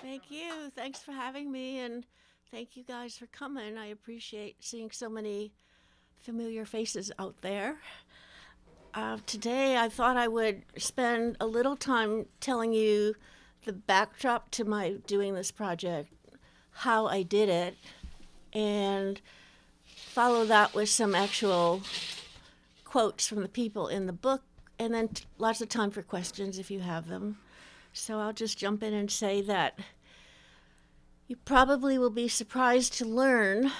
Thank you. Thanks for having me, and thank you guys for coming. I appreciate seeing so many familiar faces out there. Today, I thought I would spend a little time telling you the backdrop to my doing this project, how I did it, and follow that with some actual quotes from the people in the book, and then lots of time for questions if you have them. So I'll just jump in and say that you probably will be surprised to learn,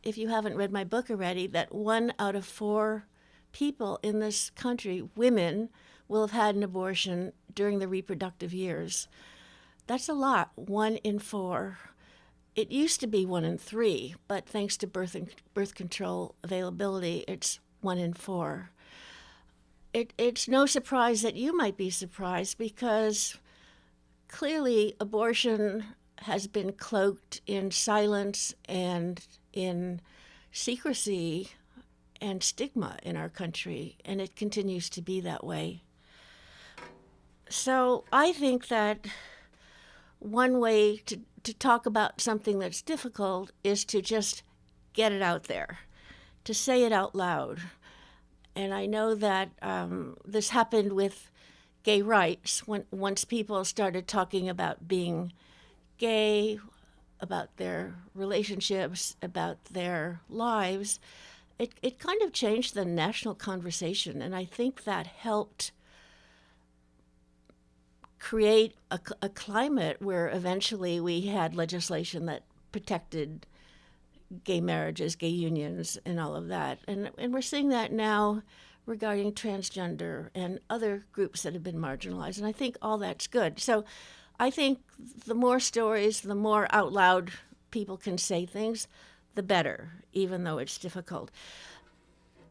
if you haven't read my book already, that 1 out of 4 people in this country, women, will have had an abortion during the reproductive years. That's a lot, 1 in 4. It used to be 1 in 3, but thanks to birth control availability, it's 1 in 4. It's no surprise that you might be surprised because clearly abortion has been cloaked in silence and in secrecy and stigma in our country, and it continues to be that way. So I think that one way to talk about something that's difficult is to just get it out there, to say it out loud. And I know that this happened with gay rights once people started talking about being gay, about their relationships, about their lives. It kind of changed the national conversation, and I think that helped create a climate where eventually we had legislation that protected gay marriages, gay unions, and all of that. And we're seeing that now regarding transgender and other groups that have been marginalized. And I think all that's good. So I think the more stories, the more out loud people can say things, the better, even though it's difficult.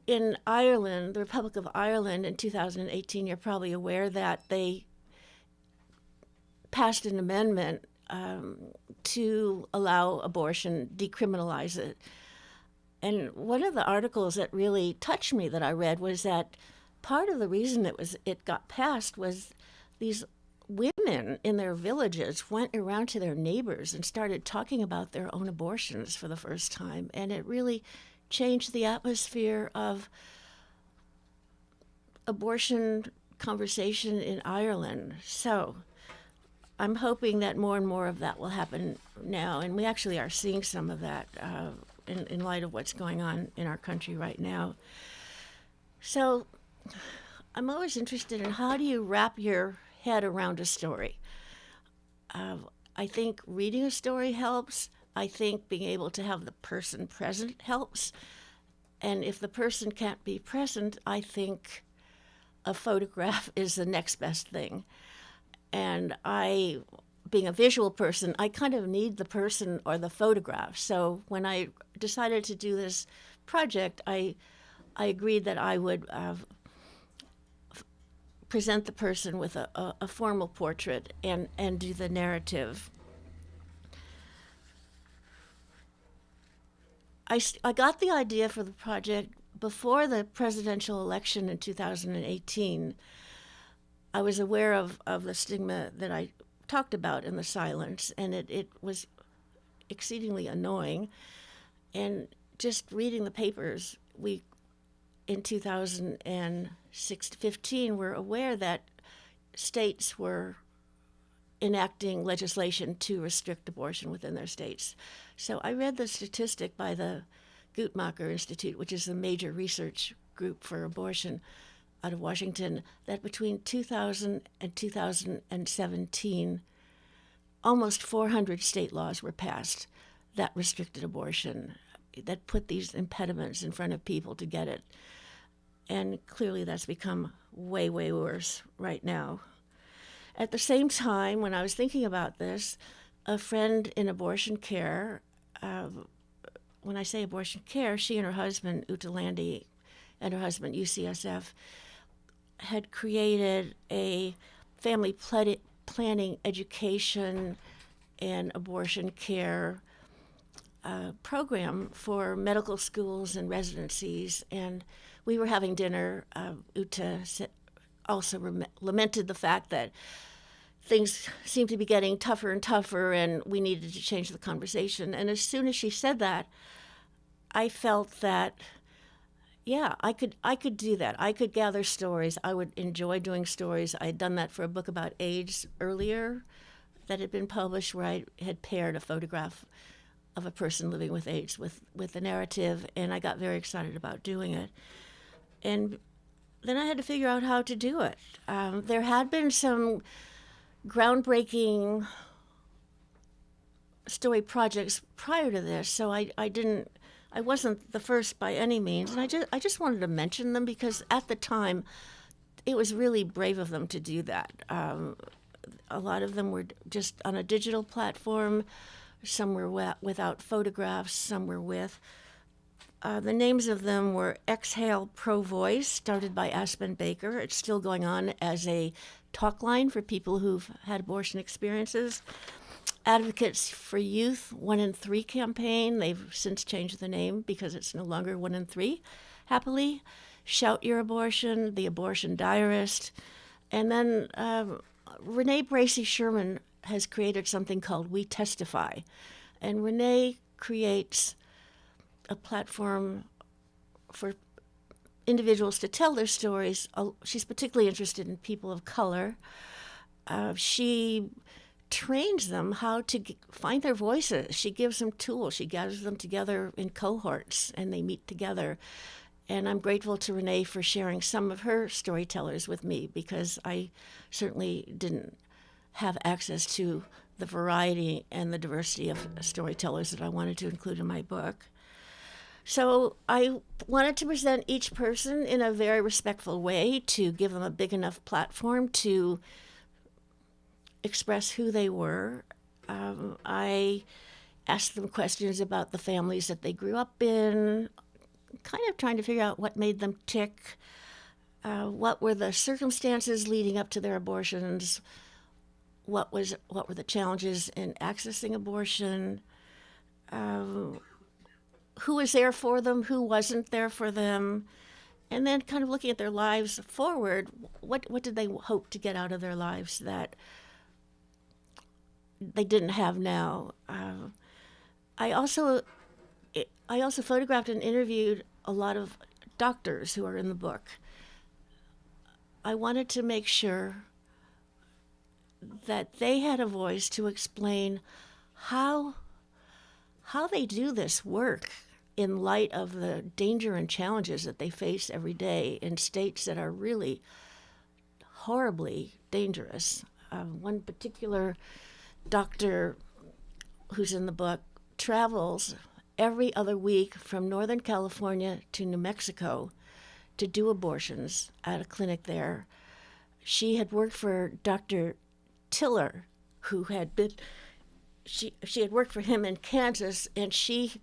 In Ireland, the Republic of Ireland in 2018, you're probably aware that they passed an amendment to allow abortion, decriminalize it. And one of the articles that really touched me that I read was that part of the reason it got passed was these women in their villages went around to their neighbors and started talking about their own abortions for the first time, and it really changed the atmosphere of abortion conversation in Ireland. So I'm hoping that more and more of that will happen now, and we actually are seeing some of that in light of what's going on in our country right now. So I'm always interested in how do you wrap your head around a story. I think reading a story helps. I think being able to have the person present helps. And if the person can't be present, I think a photograph is the next best thing. And I, being a visual person, I kind of need the person or the photograph. So when I decided to do this project, I agreed that I would present the person with a formal portrait and do the narrative. I got the idea for the project before the presidential election in 2018. I was aware of the stigma that I talked about in the silence, and it was exceedingly annoying. And just reading the papers, we in 2015 were aware that states were enacting legislation to restrict abortion within their states. So I read the statistic by the Guttmacher Institute, which is a major research group for abortion out of Washington, that between 2000 and 2017, almost 400 state laws were passed that restricted abortion, that put these impediments in front of people to get it. And clearly that's become way, way worse right now. At the same time, when I was thinking about this, a friend in abortion care, when I say abortion care, she and her husband, Uta Landy, and her husband, UCSF, had created a family planning education and abortion care program for medical schools and residencies. And we were having dinner. Uta also lamented the fact that things seemed to be getting tougher and tougher, and we needed to change the conversation. And as soon as she said that, I felt that, yeah, I could do that. I could gather stories. I would enjoy doing stories. I had done that for a book about AIDS earlier that had been published, where I had paired a photograph of a person living with AIDS with a narrative, and I got very excited about doing it. And then I had to figure out how to do it. There had been some groundbreaking story projects prior to this, so I wasn't the first by any means, and I just wanted to mention them because at the time it was really brave of them to do that. A lot of them were just on a digital platform. Some were without photographs. Some were with. The names of them were Exhale Pro Voice, started by Aspen Baker. It's still going on as a talk line for people who've had abortion experiences. Advocates for Youth 1 in 3 campaign. They've since changed the name because it's no longer 1 in 3, happily. Shout Your Abortion, The Abortion Diarist. And then Renee Bracey Sherman has created something called We Testify. And Renee creates a platform for individuals to tell their stories. She's particularly interested in people of color. She trains them how to find their voices. She gives them tools. She gathers them together in cohorts, and they meet together. And I'm grateful to Renee for sharing some of her storytellers with me, because I certainly didn't have access to the variety and the diversity of storytellers that I wanted to include in my book. So I wanted to present each person in a very respectful way, to give them a big enough platform to express who they were. I asked them questions about the families that they grew up in, kind of trying to figure out what made them tick, what were the circumstances leading up to their abortions, what were the challenges in accessing abortion, who was there for them, who wasn't there for them, and then kind of looking at their lives forward, what did they hope to get out of their lives that they didn't have now. I also photographed and interviewed a lot of doctors who are in the book. I wanted to make sure that they had a voice to explain how they do this work in light of the danger and challenges that they face every day in states that are really horribly dangerous. One particular doctor who's in the book travels every other week from Northern California to New Mexico to do abortions at a clinic there. She had worked for Dr. Tiller, who had been, she had worked for him in Kansas, and he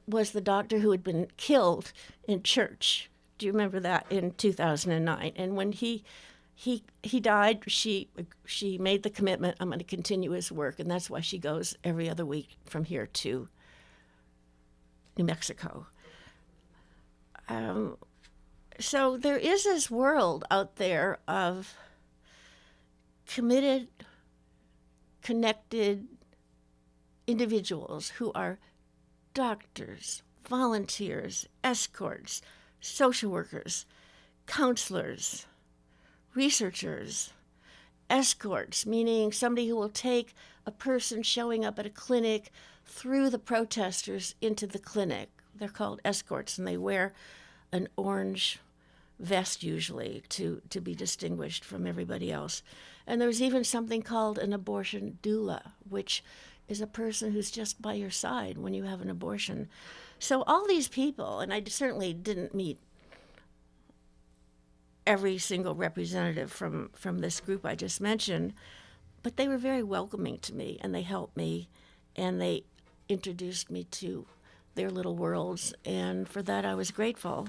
was the doctor who had been killed in church. Do you remember that, in 2009? And when he died, she made the commitment, I'm going to continue his work, and that's why she goes every other week from here to New Mexico. So there is this world out there of committed, connected individuals who are doctors, volunteers, escorts, social workers, counselors, researchers, escorts, meaning somebody who will take a person showing up at a clinic through the protesters into the clinic. They're called escorts, and they wear an orange vest usually to be distinguished from everybody else. And there's even something called an abortion doula, which is a person who's just by your side when you have an abortion. So all these people, and I certainly didn't meet every single representative from this group I just mentioned, but they were very welcoming to me, and they helped me, and they introduced me to their little worlds, and for that I was grateful.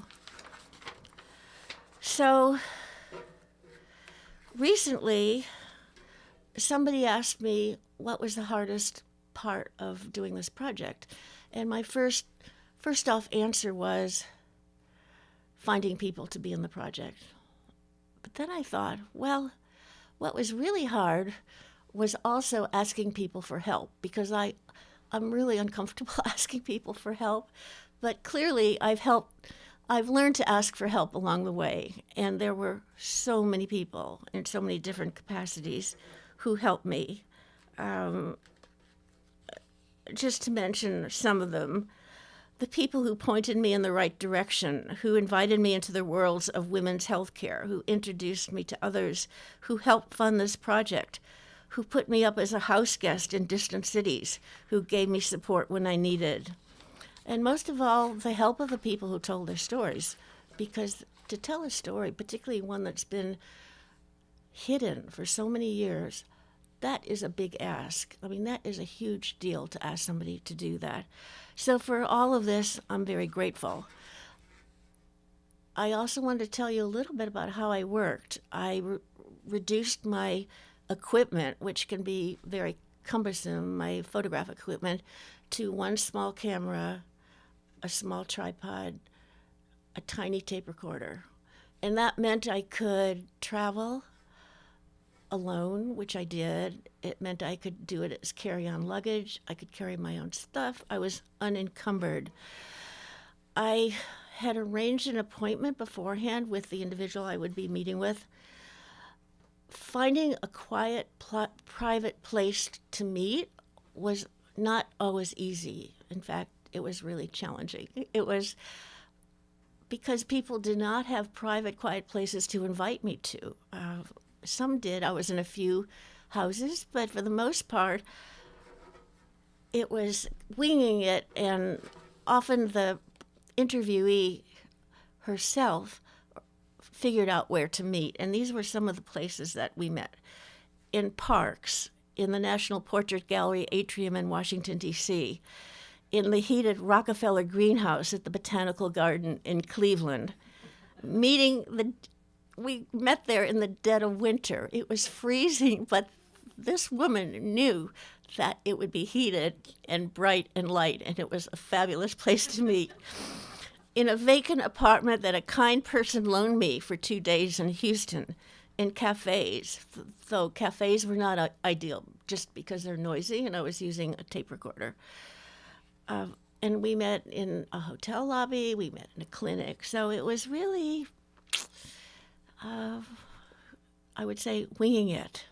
So recently, somebody asked me what was the hardest part of doing this project, and my first off answer was finding people to be in the project. But then I thought, well, What was really hard was also asking people for help, because I'm really uncomfortable asking people for help. But clearly, I've learned to ask for help along the way. And there were so many people in so many different capacities who helped me. Just to mention some of them, the people who pointed me in the right direction, who invited me into the worlds of women's health care, who introduced me to others, who helped fund this project, who put me up as a house guest in distant cities, who gave me support when I needed. And most of all, the help of the people who told their stories. Because to tell a story, particularly one that's been hidden for so many years, that is a big ask. I mean, that is a huge deal to ask somebody to do that. So for all of this, I'm very grateful. I also wanted to tell you a little bit about how I worked. I reduced my equipment, which can be very cumbersome, my photograph equipment, to one small camera, a small tripod, a tiny tape recorder. And that meant I could travel alone, which I did. It meant I could do it as carry-on luggage. I could carry my own stuff. I was unencumbered. I had arranged an appointment beforehand with the individual I would be meeting with. Finding a quiet, private place to meet was not always easy. In fact, it was really challenging. It was because people did not have private, quiet places to invite me to. Some did. I was in a few houses, but for the most part, it was winging it, and often the interviewee herself figured out where to meet. And these were some of the places that we met. In parks, in the National Portrait Gallery atrium in Washington, D.C., in the heated Rockefeller greenhouse at the Botanical Garden in Cleveland. We met there in the dead of winter. It was freezing, but this woman knew that it would be heated and bright and light, and it was a fabulous place to meet. In a vacant apartment that a kind person loaned me for 2 days in Houston, in cafes, though cafes were not ideal just because they're noisy, and I was using a tape recorder. And we met in a hotel lobby, we met in a clinic. So it was really, I would say, winging it.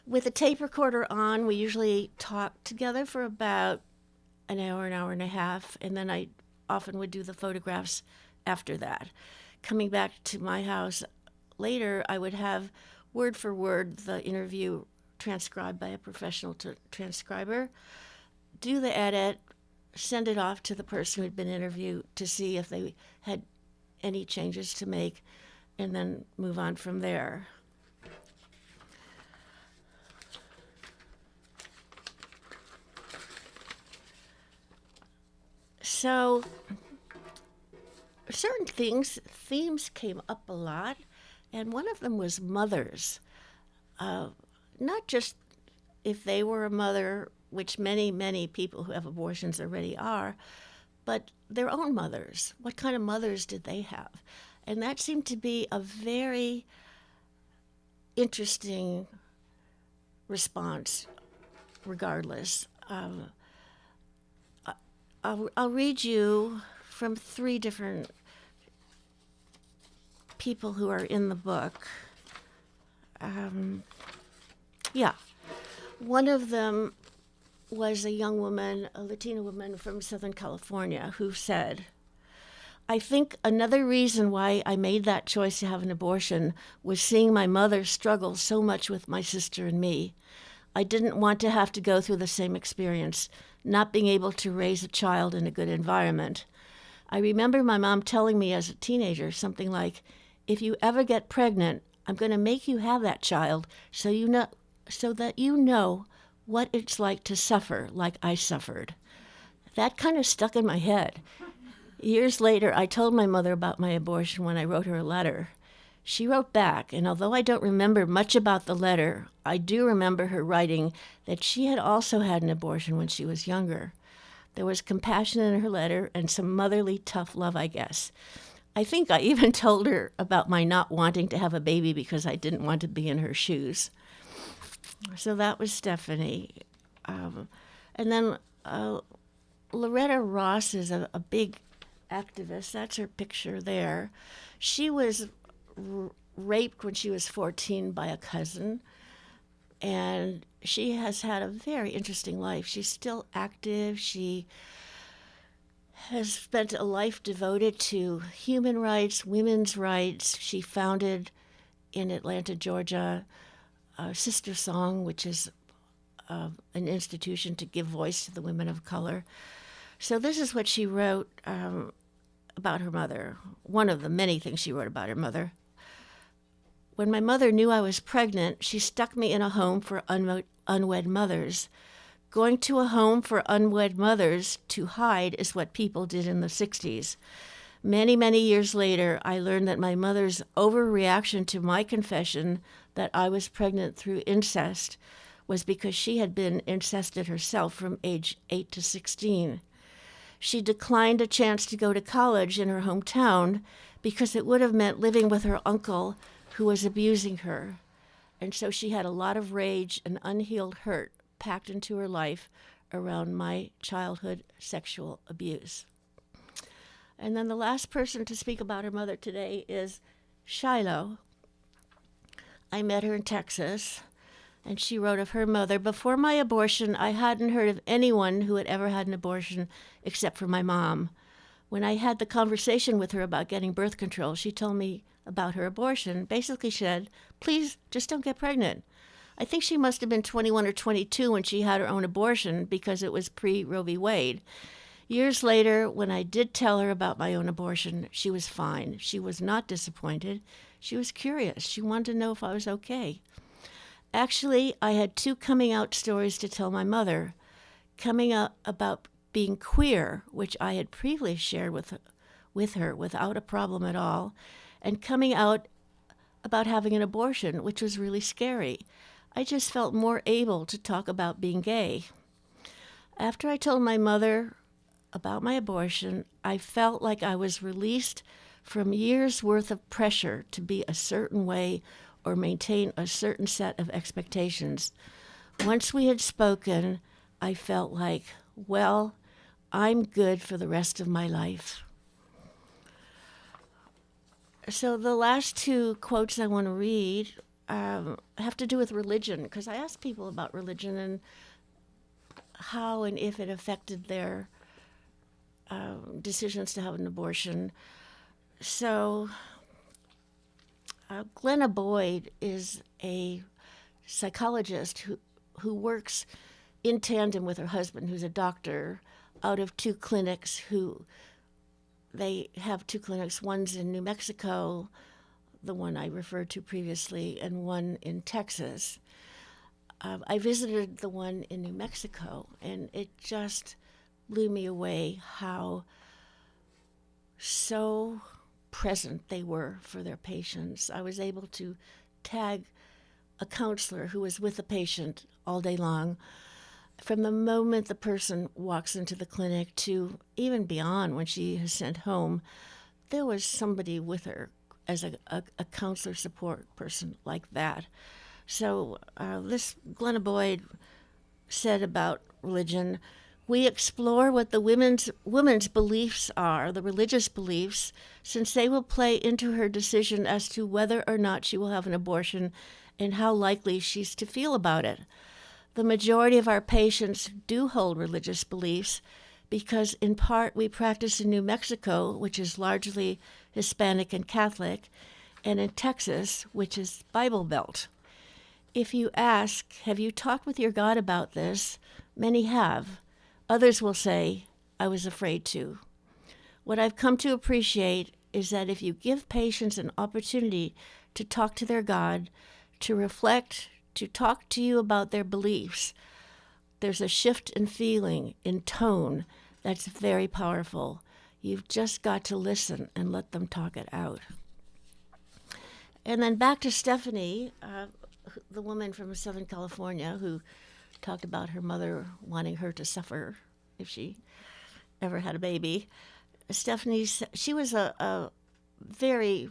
With a tape recorder on, we usually talked together for about an hour and a half, and then I often would do the photographs after that. Coming back to my house later, I would have word for word the interview transcribed by a professional transcriber, do the edit, send it off to the person who had been interviewed to see if they had any changes to make, and then move on from there. So certain themes came up a lot, and one of them was mothers. Not just if they were a mother, which many, many people who have abortions already are, but their own mothers. What kind of mothers did they have? And that seemed to be a very interesting response, regardless. I'll read you from 3 different people who are in the book. One of them was a young woman, a Latina woman from Southern California, who said, "I think another reason why I made that choice to have an abortion was seeing my mother struggle so much with my sister and me. I didn't want to have to go through the same experience, not being able to raise a child in a good environment. I remember my mom telling me as a teenager something like, 'If you ever get pregnant, I'm going to make you have that child so that you know what it's like to suffer like I suffered.' That kind of stuck in my head. Years later, I told my mother about my abortion when I wrote her a letter. She wrote back, and although I don't remember much about the letter, I do remember her writing that she had also had an abortion when she was younger. There was compassion in her letter and some motherly tough love, I guess. I think I even told her about my not wanting to have a baby because I didn't want to be in her shoes. So that was Stephanie. And then Loretta Ross is a big activist. That's her picture there. She was raped when she was 14 by a cousin, and she has had a very interesting life. She's still active. She has spent a life devoted to human rights, women's rights. She founded in Atlanta, Georgia, Sister Song, which is an institution to give voice to the women of color. So this is what she wrote about her mother, one of the many things she wrote about her mother. When my mother knew I was pregnant, she stuck me in a home for unwed mothers. Going to a home for unwed mothers to hide is what people did in the 60s. Many, many years later, I learned that my mother's overreaction to my confession that I was pregnant through incest was because she had been incested herself from age 8 to 16. She declined a chance to go to college in her hometown because it would have meant living with her uncle who was abusing her. And so she had a lot of rage and unhealed hurt packed into her life around my childhood sexual abuse. And then the last person to speak about her mother today is Shiloh. I met her in Texas, and she wrote of her mother, "Before my abortion, I hadn't heard of anyone who had ever had an abortion except for my mom. When I had the conversation with her about getting birth control, she told me about her abortion. Basically said, please, just don't get pregnant. I think she must have been 21 or 22 when she had her own abortion because it was pre-Roe v. Wade. Years later, when I did tell her about my own abortion, she was fine. She was not disappointed. She was curious. She wanted to know if I was okay. Actually, I had 2 coming out stories to tell my mother. Coming out about being queer, which I had previously shared with her without a problem at all, and coming out about having an abortion, which was really scary. I just felt more able to talk about being gay. After I told my mother about my abortion, I felt like I was released from years' worth of pressure to be a certain way or maintain a certain set of expectations. Once we had spoken, I felt like, well, I'm good for the rest of my life. So the last 2 quotes I want to read have to do with religion, because I asked people about religion and how and if it affected their decisions to have an abortion. So Glenna Boyd is a psychologist who works in tandem with her husband, who's a doctor, out of 2 clinics. They have 2 clinics. One's in New Mexico, the one I referred to previously, and one in Texas. I visited the one in New Mexico, and it just blew me away how so present they were for their patients. I was able to tag a counselor who was with the patient all day long, from the moment the person walks into the clinic to even beyond when she is sent home. There was somebody with her as a counselor support person like that. So this Glenna Boyd said about religion, we explore what the woman's beliefs are, the religious beliefs, since they will play into her decision as to whether or not she will have an abortion and how likely she's to feel about it. The majority of our patients do hold religious beliefs because, in part, we practice in New Mexico, which is largely Hispanic and Catholic, and in Texas, which is Bible Belt. If you ask, have you talked with your God about this? Many have. Others will say, I was afraid to. What I've come to appreciate is that if you give patients an opportunity to talk to their God, to reflect, to talk to you about their beliefs, there's a shift in feeling, in tone, that's very powerful. You've just got to listen and let them talk it out. And then back to Stephanie, the woman from Southern California who talked about her mother wanting her to suffer if she ever had a baby. Stephanie, she was a very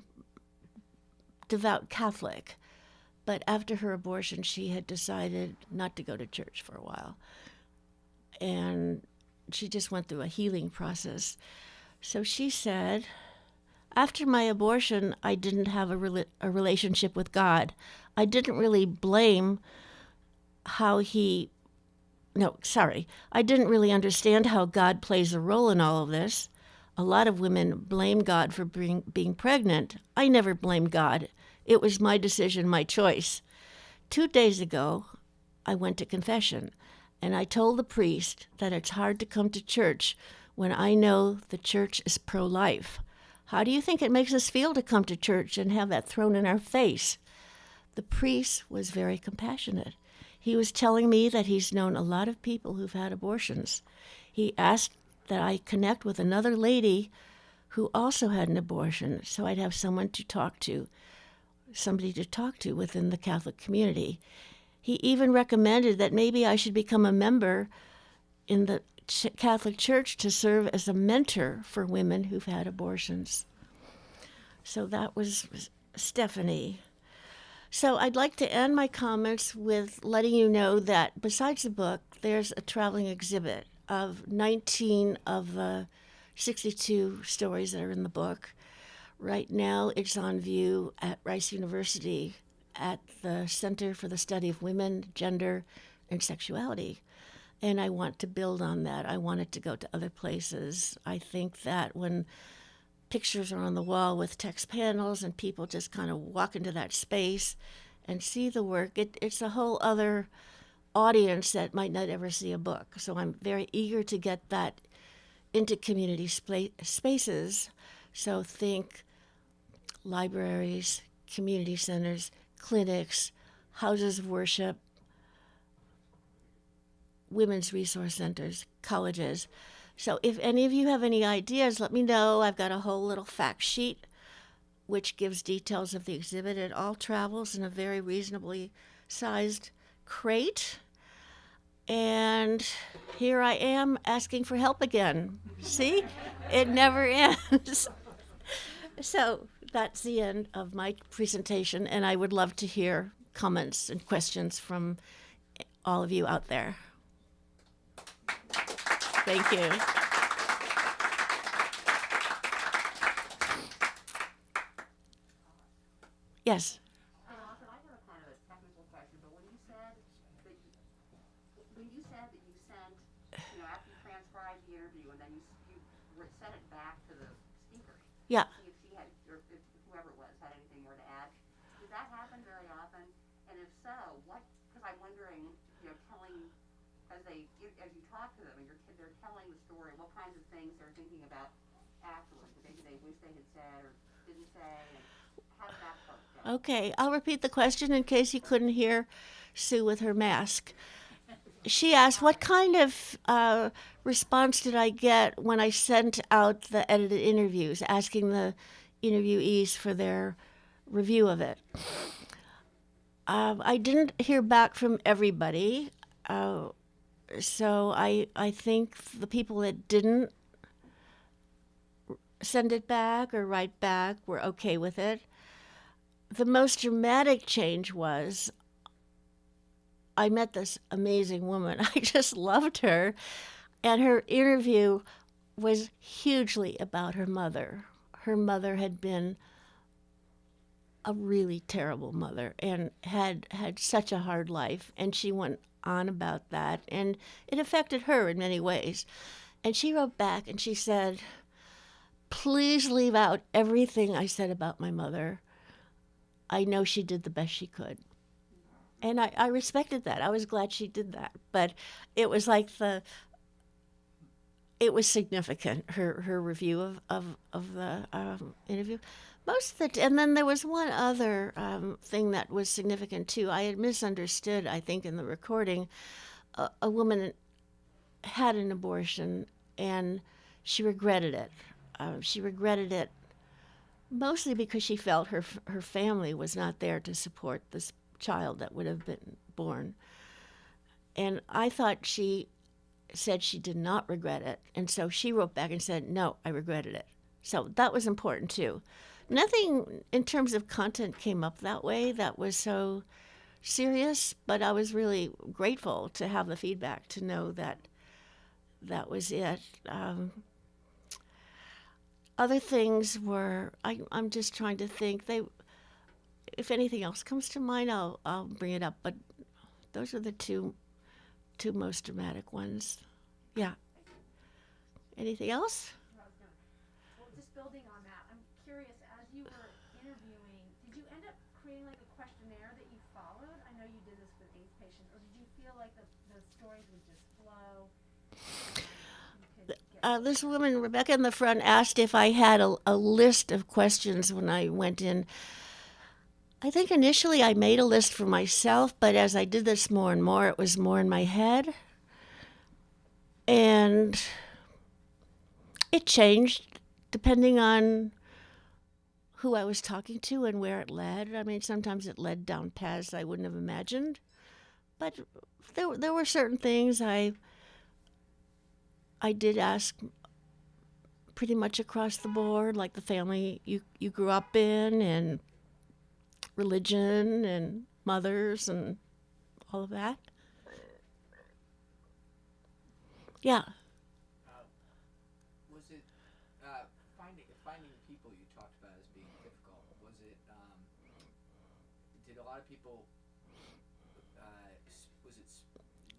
devout Catholic. But after her abortion, she had decided not to go to church for a while. And she just went through a healing process. So she said, after my abortion, I didn't have a relationship with God. I didn't really blame how he, no, sorry, I didn't really understand how God plays a role in all of this. A lot of women blame God for being pregnant. I never blamed God. It was my decision, my choice. 2 days ago, I went to confession, and I told the priest that it's hard to come to church when I know the church is pro-life. How do you think it makes us feel to come to church and have that thrown in our face? The priest was very compassionate. He was telling me that he's known a lot of people who've had abortions. He asked that I connect with another lady who also had an abortion, so I'd have somebody to talk to within the Catholic community. He even recommended that maybe I should become a member in the Catholic Church to serve as a mentor for women who've had abortions. So that was Stephanie. So I'd like to end my comments with letting you know that besides the book, there's a traveling exhibit of 19 of the 62 stories that are in the book. Right now, it's on view at Rice University at the Center for the Study of Women, Gender, and Sexuality. And I want to build on that. I want it to go to other places. I think that when pictures are on the wall with text panels and people just kind of walk into that space and see the work, it's a whole other audience that might not ever see a book. So I'm very eager to get that into community spaces. So think libraries, community centers, clinics, houses of worship, women's resource centers, colleges. So if any of you have any ideas, let me know. I've got a whole little fact sheet which gives details of the exhibit. It all travels in a very reasonably sized crate. And here I am asking for help again. See? It never ends. So that's the end of my presentation, and I would love to hear comments and questions from all of you out there. Thank you. Yes. I have a kind of a technical question, but when you said that you sent, after you transcribed the interview and then you sent it back to the speaker. Yeah. See if she had, or if whoever it was had anything more to add. Does that happen very often? And if so, what? Because I'm wondering, telling as you talk to them and they're telling the story, what kinds of things they're thinking about afterwards? Maybe they wish they had said or didn't say. And how did that part go? Okay, I'll repeat the question in case you couldn't hear Sue with her mask. She asked, what kind of response did I get when I sent out the edited interviews, asking the interviewees for their review of it? I didn't hear back from everybody, so I think the people that didn't send it back or write back were okay with it. The most dramatic change was I met this amazing woman. I just loved her. And her interview was hugely about her mother. Her mother had been a really terrible mother and had such a hard life. And she went on about that. And it affected her in many ways. And she wrote back and she said, please leave out everything I said about my mother. I know she did the best she could. And I respected that. I was glad she did that. But it was like it was significant, her review of the interview. And then there was one other thing that was significant too. I had misunderstood, I think, in the recording. A woman had an abortion and she regretted it. She regretted it mostly because she felt her family was not there to support this child that would have been born. And I thought she said she did not regret it. And so she wrote back and said, no, I regretted it. So that was important too, Nothing in terms of content came up that way that was so serious, but I was really grateful to have the feedback to know that that was it. Other things were, I'm just trying to think. If anything else comes to mind, I'll bring it up. But those are the two most dramatic ones. Yeah. Anything else? Well, just building on that, I'm curious, as you were interviewing, did you end up creating like a questionnaire that you followed? I know you did this with AIDS patients, or did you feel like the stories would just flow? This woman, Rebecca in the front, asked if I had a list of questions when I went in. I think initially I made a list for myself, but as I did this more and more, it was more in my head. And it changed depending on who I was talking to and where it led. I mean, sometimes it led down paths I wouldn't have imagined. But there were certain things I did ask pretty much across the board, like the family you grew up in and religion and mothers and all of that. Yeah. Was it finding people you talked about as being difficult? Was it did a lot of people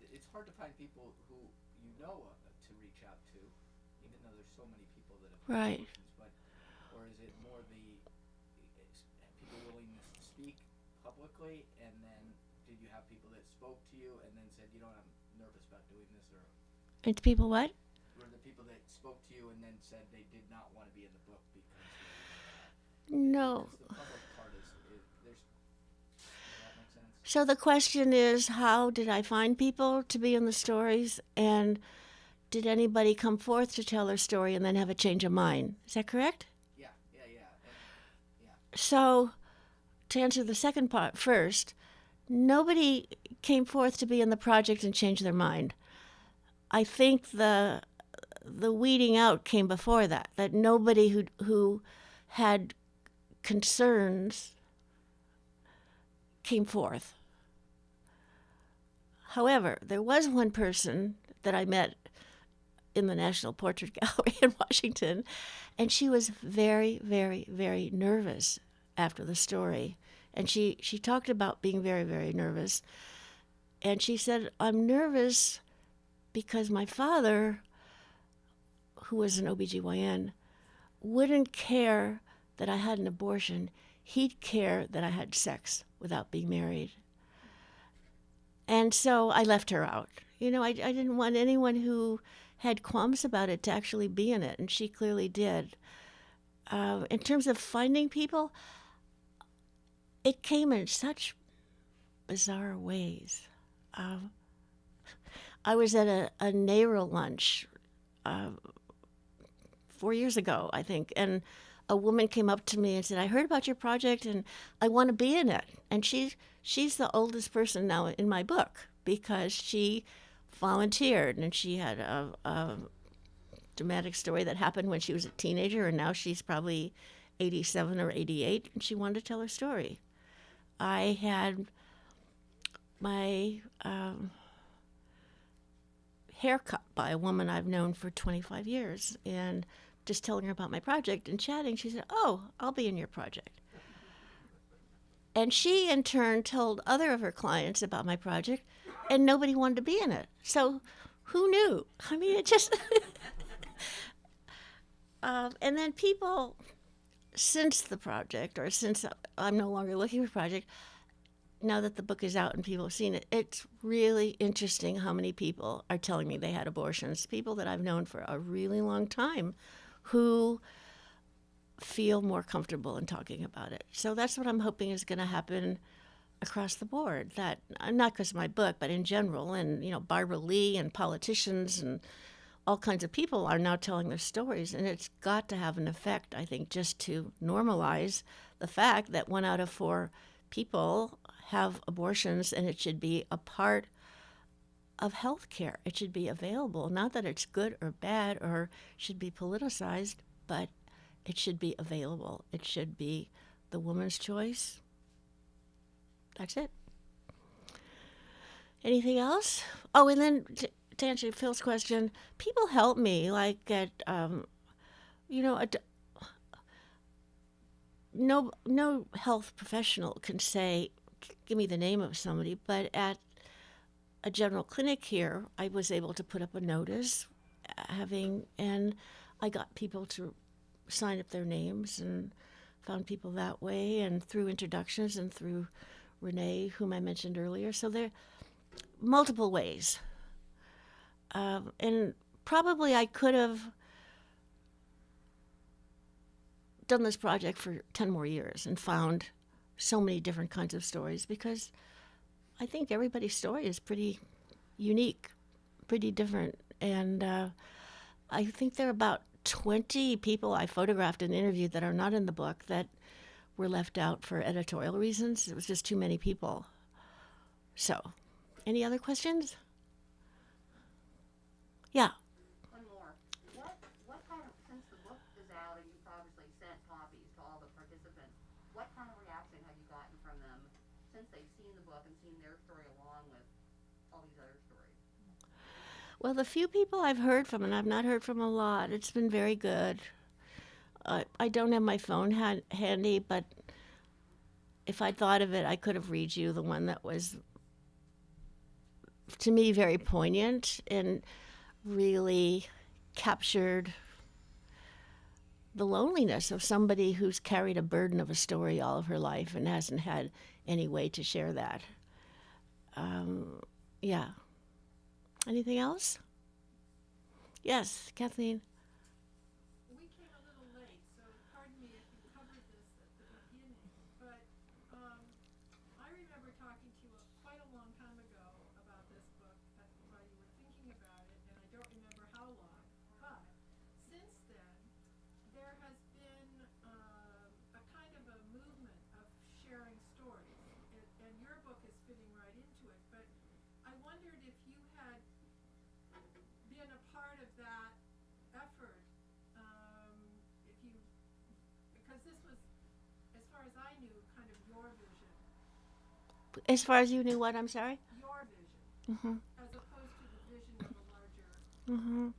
it's hard to find people who you know to reach out to, even though there's so many people that have Right. emotions, but or is it more people willingness to speak publicly, and then did you have people that spoke to you and then said, you know, I'm nervous about doing this, or It's people what? were the people that spoke to you and then said they did not want to be in the book because No. the public part is there's does that make sense? So the question is, how did I find people to be in the stories, and did anybody come forth to tell their story and then have a change of mind? Is that correct? Yeah. So, to answer the second part first, nobody came forth to be in the project and change their mind. I think the weeding out came before that nobody who had concerns came forth. However, there was one person that I met in the National Portrait Gallery in Washington, and she was very, very, very nervous after the story. And she talked about being very, very nervous. And she said, I'm nervous because my father, who was an OBGYN, wouldn't care that I had an abortion. He'd care that I had sex without being married. And so I left her out. You know, I didn't want anyone who had qualms about it to actually be in it, and she clearly did. In terms of finding people, it came in such bizarre ways. I was at a NARA lunch 4 years ago, I think, and a woman came up to me and said, I heard about your project and I want to be in it. And she's the oldest person now in my book because she volunteered, and she had a dramatic story that happened when she was a teenager, and now she's probably 87 or 88, and she wanted to tell her story. I had my hair cut by a woman I've known for 25 years, and just telling her about my project and chatting, she said, oh, I'll be in your project. And she, in turn, told other of her clients about my project, and nobody wanted to be in it. So who knew? I mean, it just... and then people, since the project, or since I'm no longer looking for a project, now that the book is out and people have seen it, it's really interesting how many people are telling me they had abortions. People that I've known for a really long time who feel more comfortable in talking about it. So that's what I'm hoping is going to happen across the board. That not because of my book, but in general, and you know, Barbara Lee and politicians and all kinds of people are now telling their stories, and it's got to have an effect, I think, just to normalize the fact that 1 out of 4 people have abortions, and it should be a part of health care. It should be available. Not that it's good or bad or should be politicized, but It should be available. It should be the woman's choice. That's it. Anything else? Oh, and then to answer Phil's question, people help me, like at, you know, no health professional can say, give me the name of somebody, but at a general clinic here, I was able to put up a notice and I got people to sign up their names and found people that way and through introductions and through Renee, whom I mentioned earlier. So there are multiple ways. And probably I could have done this project for 10 more years and found so many different kinds of stories because I think everybody's story is pretty unique, pretty different. And I think there are about 20 people I photographed and interviewed that are not in the book that were left out for editorial reasons. It was just too many people. So, any other questions? Yeah. One more. What kind of, since the book is out and you've obviously sent copies to all the participants, what kind of reaction have you gotten from them since they've seen the book and seen their story along with all these other stories? Well, the few people I've heard from, and I've not heard from a lot, it's been very good. I don't have my phone handy, but if I thought of it, I could have read you the one that was, to me, very poignant and really captured the loneliness of somebody who's carried a burden of a story all of her life and hasn't had any way to share that. Yeah. Anything else? Yes, Kathleen. We came a little late, so pardon me if you covered this at the beginning, but I remember talking to you quite a long time ago about this book while you were thinking about it, and I don't remember how long, but since then, there has been a kind of a movement of sharing stories, and your book is fitting right into it, but I wondered if you had been a part of that effort, if you, because this was, as far as I knew, kind of your vision, As far as you knew what, I'm sorry? your vision, Mm-hmm. as opposed to the vision of a larger Mm-hmm.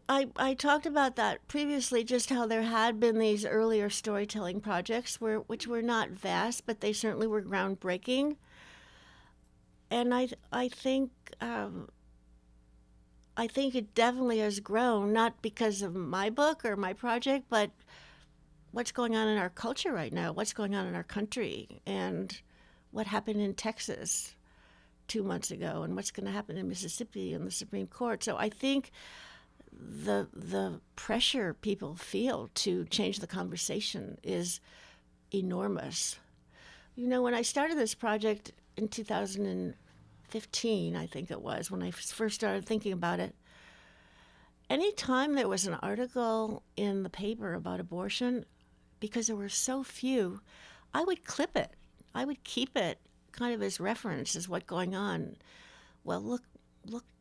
movement. I talked about that previously, just how there had been these earlier storytelling projects which were not vast, but they certainly were groundbreaking. And I think it definitely has grown, not because of my book or my project, but what's going on in our culture right now, what's going on in our country, and what happened in Texas 2 months ago, and what's going to happen in Mississippi in the Supreme Court. So I think the pressure people feel to change the conversation is enormous. You know, when I started this project in 2015, I think it was, when I first started thinking about it, anytime there was an article in the paper about abortion, because there were so few, I would clip it. I would keep it kind of as reference as what's going on. Well, look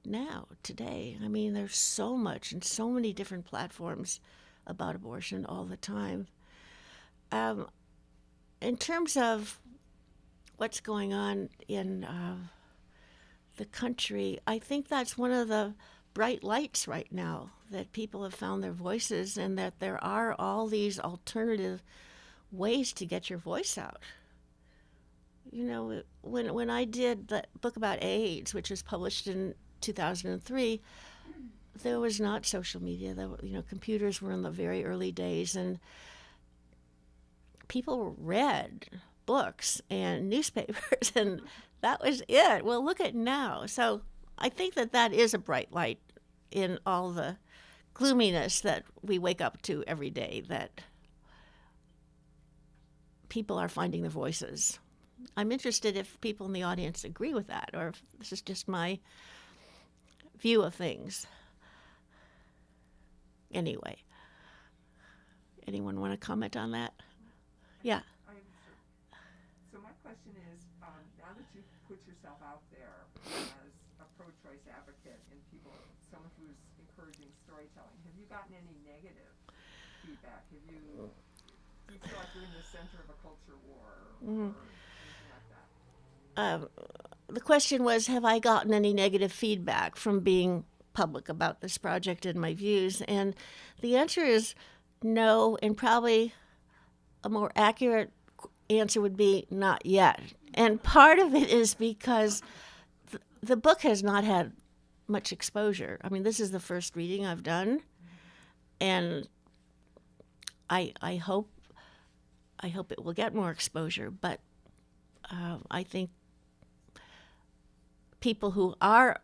now, today. I mean, there's so much and so many different platforms about abortion all the time. In terms of what's going on in the country, I think that's one of the bright lights right now, that people have found their voices and that there are all these alternative ways to get your voice out. You know, when I did that book about AIDS, which was published in 2003, there was not social media. Computers were in the very early days, and people read books and newspapers, and that was it. Well, look at now. So I think that is a bright light in all the gloominess that we wake up to every day, that people are finding their voices. I'm interested if people in the audience agree with that, or if this is just my view of things. Anyway, anyone want to comment on that? Yeah. So my question is, now that you've put yourself out there as a pro-choice advocate and people, someone who's encouraging storytelling, have you gotten any negative feedback? Do you feel like you're in the center of a culture war or anything like that? The question was, have I gotten any negative feedback from being public about this project and my views? And the answer is no, and probably a more accurate answer would be not yet. And part of it is because the book has not had much exposure. I mean, this is the first reading I've done, and I hope it will get more exposure. But I think people who are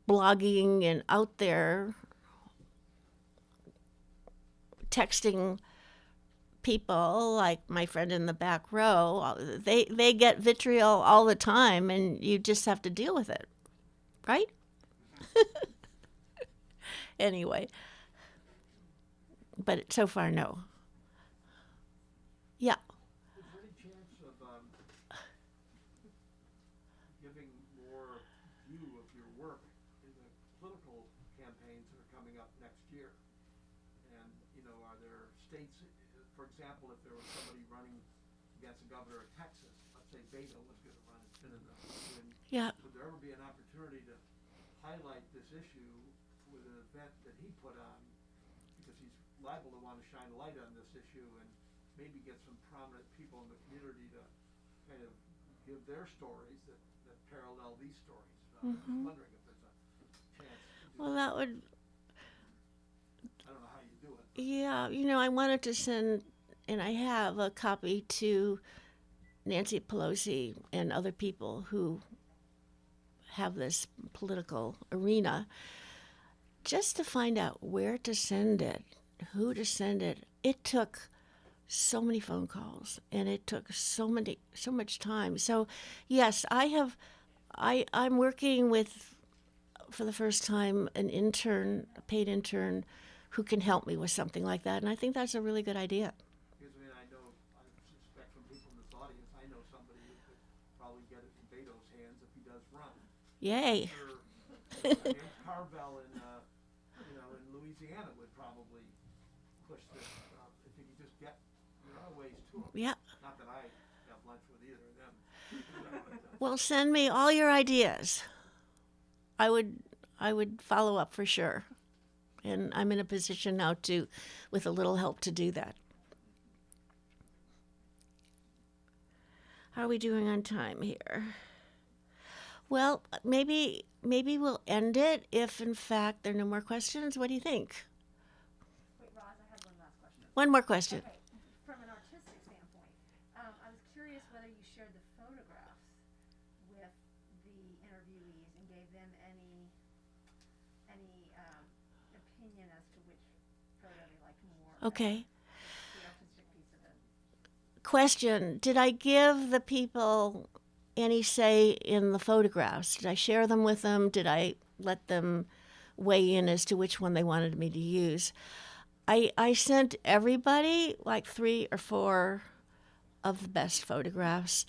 blogging and out there texting people, like my friend in the back row, they get vitriol all the time, and you just have to deal with it, right? Anyway, but so far, no. Yeah. Is there any chance of giving more view of your work in the political campaigns that are coming up next year? And, are there states, for example, if there was somebody running against the governor of Texas, let's say Beto was going to run, it's been in the wind. Yeah. Would there ever be an opportunity to highlight this issue with an event that he put on? Because he's liable to want to shine a light on this issue and maybe get some prominent people in the community to kind of give their stories that parallel these stories. I'm just wondering if there's a chance to do Well, that. that would. I don't know how you do it. Yeah, I wanted to send, and I have a copy to Nancy Pelosi and other people who have this political arena, just to find out where to send it, who to send it. It took so many phone calls, and it took so much time. So, yes, I'm working with, for the first time, an intern, a paid intern, who can help me with something like that, and I think that's a really good idea. Because, I suspect from people in this audience, I know somebody who could probably get it in Beto's hands if he does run. Yay. James Carvel in Louisiana would probably push this if he could just get ways to him. Yeah. Not that I have lunch with either of them. Well, send me all your ideas. I would follow up for sure. And I'm in a position now with a little help to do that. How are we doing on time here? Well, maybe we'll end it if, in fact, there are no more questions. What do you think? Wait, Roz, I had one last question. One more question. Okay, from an artistic standpoint, I was curious whether you shared the photographs with the interviewees and gave them any opinion as to which photo they liked more. Okay. The artistic piece of it. Question: did I give the people any say in the photographs? Did I share them with them? Did I let them weigh in as to which one they wanted me to use? I sent everybody like 3 or 4 of the best photographs.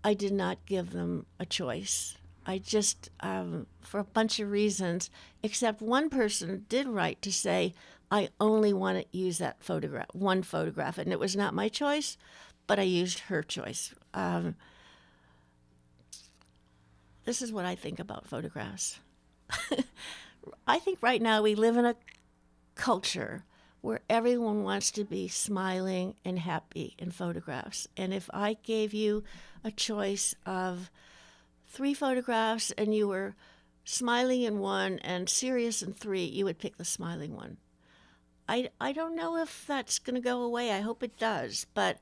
I did not give them a choice. I just, for a bunch of reasons, except one person did write to say, I only want to use that photograph, one photograph, and it was not my choice, but I used her choice. This is what I think about photographs. I think right now we live in a culture where everyone wants to be smiling and happy in photographs. And if I gave you a choice of 3 photographs and you were smiling in one and serious in 3, you would pick the smiling one. I don't know if that's going to go away. I hope it does. But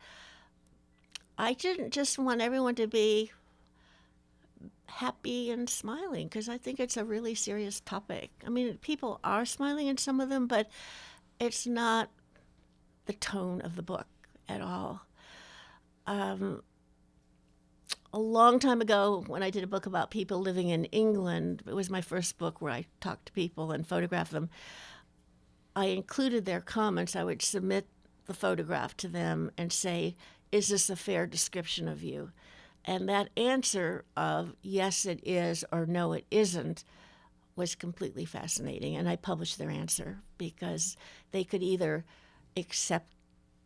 I didn't just want everyone to be happy and smiling, because I think it's a really serious topic. I mean, people are smiling in some of them, but it's not the tone of the book at all. A long time ago, when I did a book about people living in England, it was my first book where I talked to people and photographed them. I included their comments. I would submit the photograph to them and say, is this a fair description of you? And that answer of yes, it is, or no, it isn't, was completely fascinating. And I published their answer because they could either accept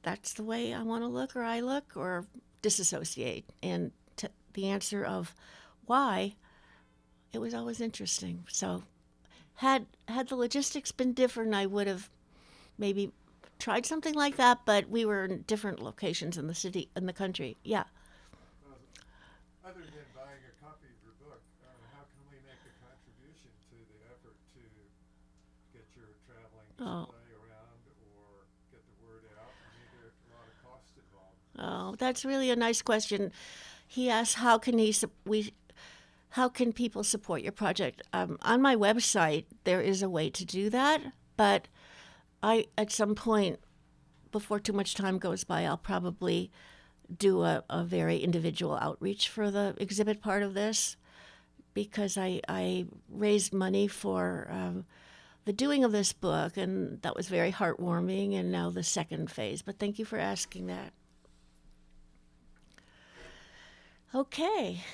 that's the way I want to look or I look, or disassociate. And the answer of why, it was always interesting. So had the logistics been different, I would have maybe tried something like that, but we were in different locations in the city, in the country. Yeah. Other than buying a copy of your book, how can we make a contribution to the effort to get your traveling display around or get the word out? I mean, there's a lot of costs involved. Oh, that's really a nice question. He asked, how can people support your project? On my website, there is a way to do that, but at some point, before too much time goes by, I'll probably do a very individual outreach for the exhibit part of this, because I raised money for the doing of this book, and that was very heartwarming, and now the second phase. But thank you for asking that. Okay.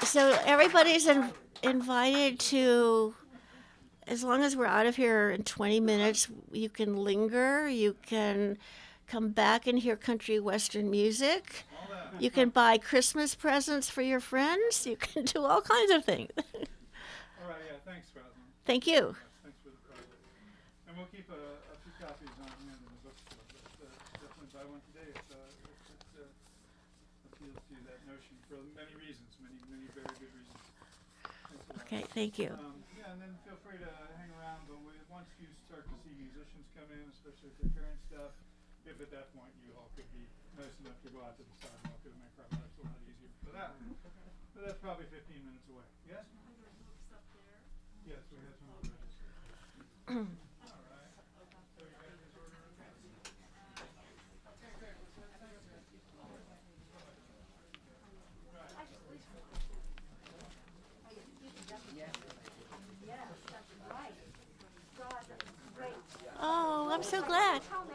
So everybody's invited to, as long as we're out of here in 20 minutes, you can linger, you can come back and hear country western music, you can buy Christmas presents for your friends, you can do all kinds of things. All right, yeah, thanks, Roslyn. Thank you. Thanks for the project. And we'll keep a few copies on hand in the bookstore, but definitely buy one today. It appeals to that notion for many reasons, many very good reasons. Thanks a lot. Okay, thank you. Yeah, and then feel free to hang around, but once you start to see musicians come in, especially if they're carrying stuff, if at that point you all could be nice enough to go out to the sidewalk, it'll make our lives a lot easier for that. But that's probably 15 minutes away. Yes? Are there books up there? Yes, we have some registered. All right. So you got this order okay? Okay, great. Oh, I'm so glad. Tell